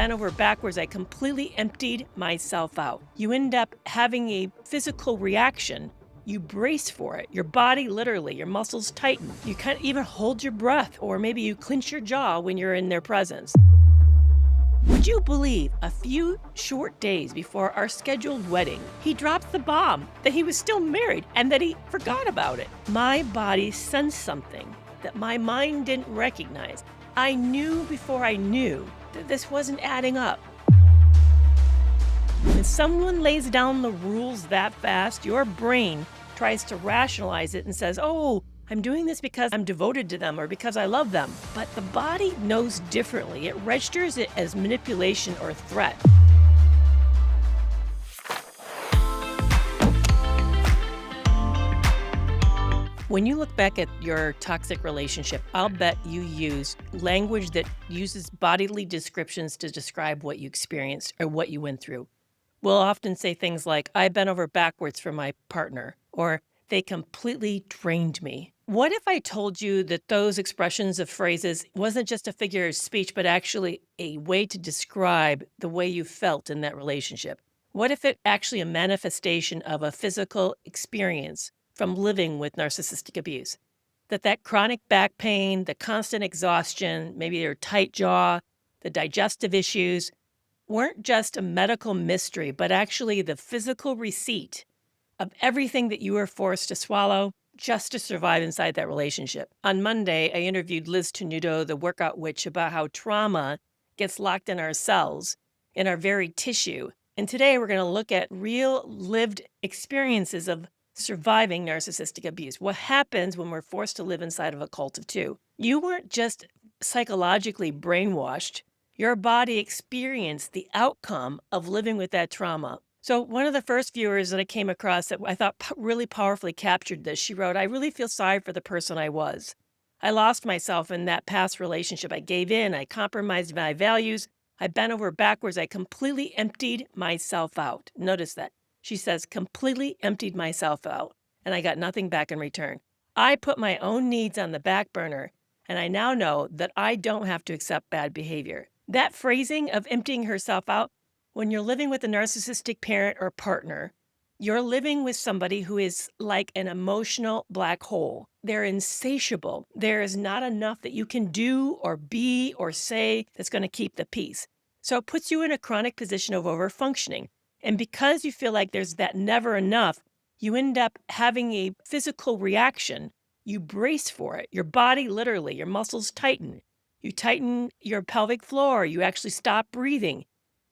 bent over backwards. I completely emptied myself out. You end up having a physical reaction. You brace for it. Your body, literally, your muscles tighten. You can't even hold your breath, or maybe you clench your jaw when you're in their presence. Would you believe a few short days before our scheduled wedding, he dropped the bomb that he was still married and that he forgot about it? My body sensed something that my mind didn't recognize. I knew before I knew that this wasn't adding up. When someone lays down the rules that fast, your brain tries to rationalize it and says, oh, I'm doing this because I'm devoted to them or because I love them. But the body knows differently. It registers it as manipulation or threat. When you look back at your toxic relationship, I'll bet you use language that uses bodily descriptions to describe what you experienced or what you went through. We'll often say things like, I bent over backwards for my partner, or they completely drained me. What if I told you that those expressions of phrases wasn't just a figure of speech, but actually a way to describe the way you felt in that relationship? What if it actually a manifestation of a physical experience from living with narcissistic abuse? That chronic back pain, the constant exhaustion, maybe your tight jaw, the digestive issues, weren't just a medical mystery, but actually the physical receipt of everything that you were forced to swallow just to survive inside that relationship. On Monday, I interviewed Liz Tenuto, the workout witch, about how trauma gets locked in our cells, in our very tissue. And today we're going to look at real lived experiences of surviving narcissistic abuse. What happens when we're forced to live inside of a cult of two? You weren't just psychologically brainwashed. Your body experienced the outcome of living with that trauma. So one of the first viewers that I came across that I thought really powerfully captured this, she wrote, I really feel sorry for the person I was. I lost myself in that past relationship. I gave in. I compromised my values. I bent over backwards. I completely emptied myself out. Notice that. She says, completely emptied myself out, and I got nothing back in return. I put my own needs on the back burner, and I now know that I don't have to accept bad behavior. That phrasing of emptying herself out, when you're living with a narcissistic parent or partner, you're living with somebody who is like an emotional black hole. They're insatiable. There is not enough that you can do or be or say that's going to keep the peace. So it puts you in a chronic position of overfunctioning. And because you feel like there's that never enough, you end up having a physical reaction. You brace for it. Your body, literally, your muscles tighten. You tighten your pelvic floor. You actually stop breathing.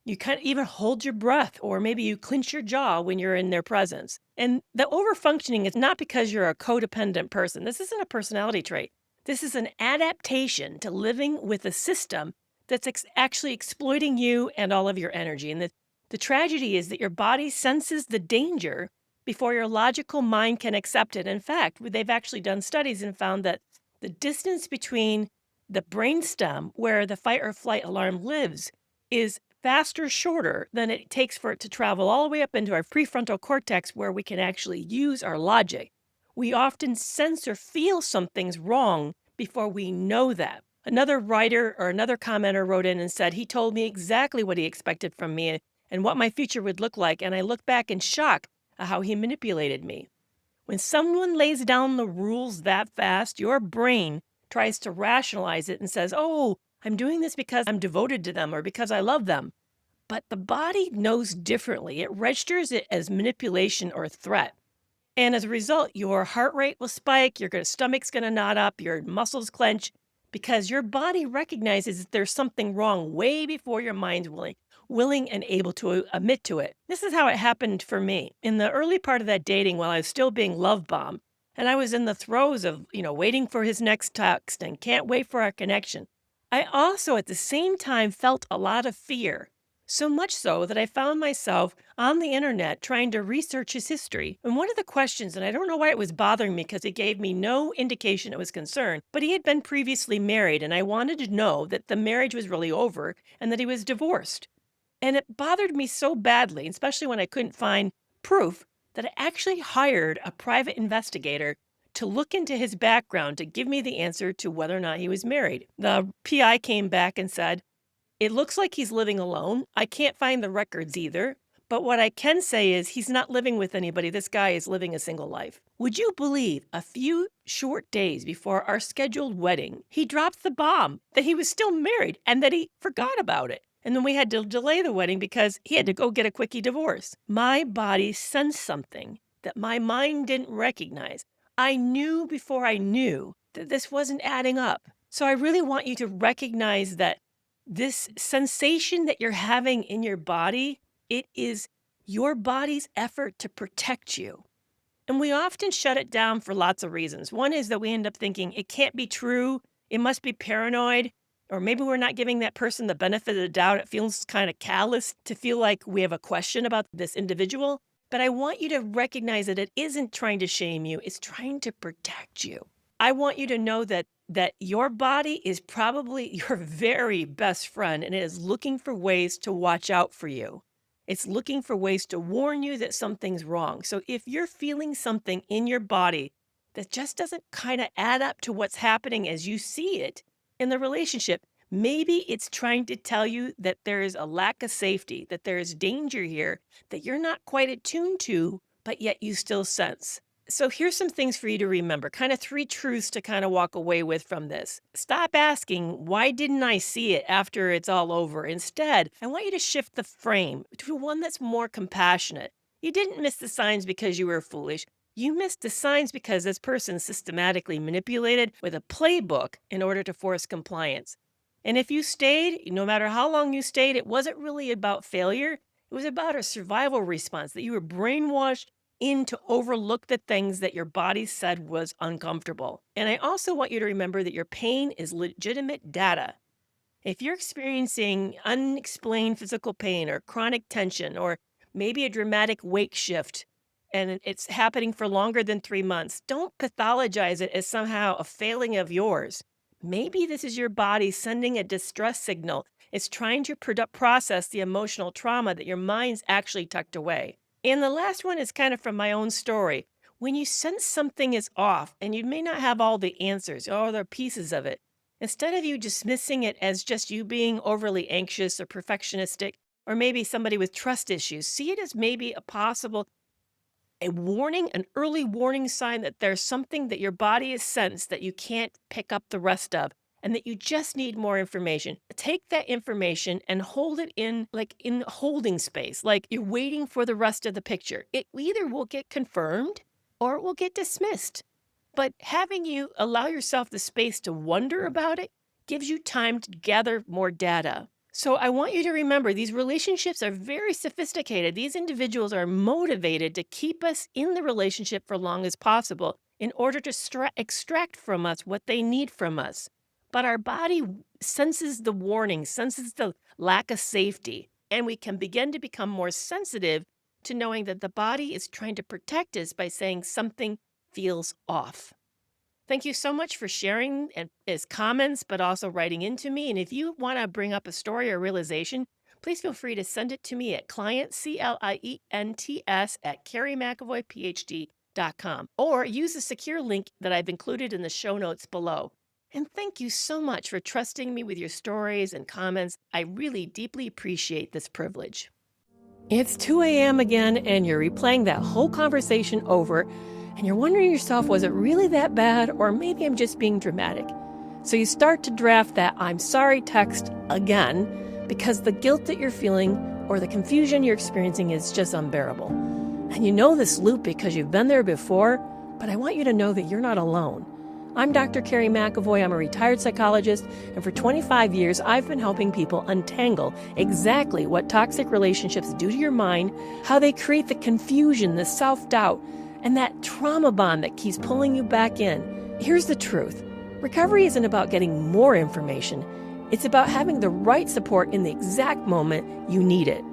You can't even hold your breath, or maybe you clench your jaw when you're in their presence. And the overfunctioning is not because you're a codependent person. This isn't a personality trait. This is an adaptation to living with a system that's actually exploiting you and all of your energy. And the tragedy is that your body senses the danger before your logical mind can accept it. In fact, they've actually done studies and found that the distance between the brainstem, where the fight or flight alarm lives, is faster, shorter than it takes for it to travel all the way up into our prefrontal cortex, where we can actually use our logic. We often sense or feel something's wrong before we know that. Another writer or another commenter wrote in and said, he told me exactly what he expected from me and what my future would look like, and I look back in shock at how he manipulated me. When someone lays down the rules that fast, your brain tries to rationalize it and says, oh, I'm doing this because I'm devoted to them or because I love them. But the body knows differently. It registers it as manipulation or threat. And as a result, your heart rate will spike, your stomach's going to knot up, your muscles clench, because your body recognizes that there's something wrong way before your mind's willing and able to admit to it. This is how it happened for me. In the early part of that dating, while I was still being love bombed, and I was in the throes of, waiting for his next text and can't wait for our connection, I also at the same time felt a lot of fear. So much so that I found myself on the internet trying to research his history. And one of the questions, and I don't know why it was bothering me because it gave me no indication it was concerned, but he had been previously married, and I wanted to know that the marriage was really over and that he was divorced. And it bothered me so badly, especially when I couldn't find proof, that I actually hired a private investigator to look into his background to give me the answer to whether or not he was married. The PI came back and said, It looks like he's living alone. I can't find the records either. But what I can say is he's not living with anybody. This guy is living a single life. Would you believe a few short days before our scheduled wedding, he dropped the bomb that he was still married and that he forgot about it. And then we had to delay the wedding because he had to go get a quickie divorce. My body sensed something that my mind didn't recognize. I knew before I knew that this wasn't adding up. So I really want you to recognize that this sensation that you're having in your body, it is your body's effort to protect you. And we often shut it down for lots of reasons. One is that we end up thinking it can't be true, it must be paranoid, or maybe we're not giving that person the benefit of the doubt. It feels kind of callous to feel like we have a question about this individual. But I want you to recognize that it isn't trying to shame you, it's trying to protect you. I want you to know that your body is probably your very best friend, and it is looking for ways to watch out for you. It's looking for ways to warn you that something's wrong. So if you're feeling something in your body that just doesn't kind of add up to what's happening as you see it in the relationship, maybe it's trying to tell you that there is a lack of safety, that there is danger here that you're not quite attuned to, but yet you still sense. So here's some things for you to remember, kind of 3 truths to kind of walk away with from this. Stop asking, why didn't I see it after it's all over? Instead, I want you to shift the frame to one that's more compassionate. You didn't miss the signs because you were foolish. You missed the signs because this person systematically manipulated with a playbook in order to force compliance. And if you stayed, no matter how long you stayed, it wasn't really about failure. It was about a survival response, that you were brainwashed in to overlook the things that your body said was uncomfortable. And I also want you to remember that your pain is legitimate data. If you're experiencing unexplained physical pain or chronic tension or maybe a dramatic wake shift and it's happening for longer than 3 months, don't pathologize it as somehow a failing of yours. Maybe this is your body sending a distress signal. It's trying to process the emotional trauma that your mind's actually tucked away. And the last one is kind of from my own story. When you sense something is off and you may not have all the answers or there are pieces of it, instead of you dismissing it as just you being overly anxious or perfectionistic, or maybe somebody with trust issues, see it as maybe a warning, an early warning sign that there's something that your body has sensed that you can't pick up the rest of, and that you just need more information. Take that information and hold it in holding space, like you're waiting for the rest of the picture. It either will get confirmed or it will get dismissed. But having you allow yourself the space to wonder about it gives you time to gather more data. So I want you to remember these relationships are very sophisticated. These individuals are motivated to keep us in the relationship for long as possible in order to extract from us what they need from us. But our body senses the warning, senses the lack of safety, and we can begin to become more sensitive to knowing that the body is trying to protect us by saying something feels off. Thank you so much for sharing and as comments, but also writing into me. And if you want to bring up a story or realization, please feel free to send it to me at client, CLIENTS, at kerrymcavoyphd.com, or use the secure link that I've included in the show notes below. And thank you so much for trusting me with your stories and comments. I really deeply appreciate this privilege. It's 2 a.m. again, and you're replaying that whole conversation over, and you're wondering yourself, was it really that bad, or maybe I'm just being dramatic? So you start to draft that I'm sorry text again, because the guilt that you're feeling or the confusion you're experiencing is just unbearable. And you know this loop because you've been there before, but I want you to know that you're not alone. I'm Dr. Kerry McAvoy. I'm a retired psychologist, and for 25 years, I've been helping people untangle exactly what toxic relationships do to your mind, how they create the confusion, the self-doubt, and that trauma bond that keeps pulling you back in. Here's the truth. Recovery isn't about getting more information. It's about having the right support in the exact moment you need it.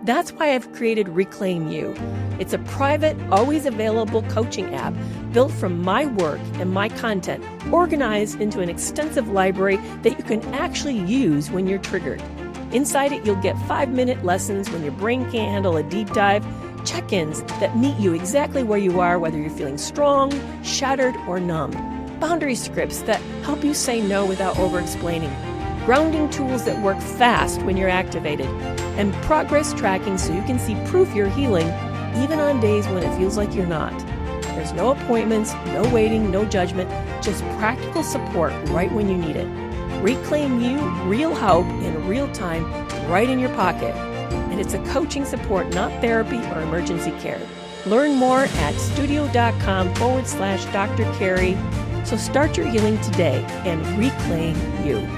That's why I've created Reclaim You. It's a private, always available coaching app built from my work and my content, organized into an extensive library that you can actually use when you're triggered. Inside it, you'll get 5-minute lessons when your brain can't handle a deep dive, check-ins that meet you exactly where you are, whether you're feeling strong, shattered, or numb, boundary scripts that help you say no without over-explaining, grounding tools that work fast when you're activated, and progress tracking so you can see proof you're healing even on days when it feels like you're not. There's no appointments, no waiting, no judgment, just practical support right when you need it. Reclaim you, real help in real time, right in your pocket. And it's a coaching support, not therapy or emergency care. Learn more at studio.com/Dr. Kerry. So start your healing today and reclaim you.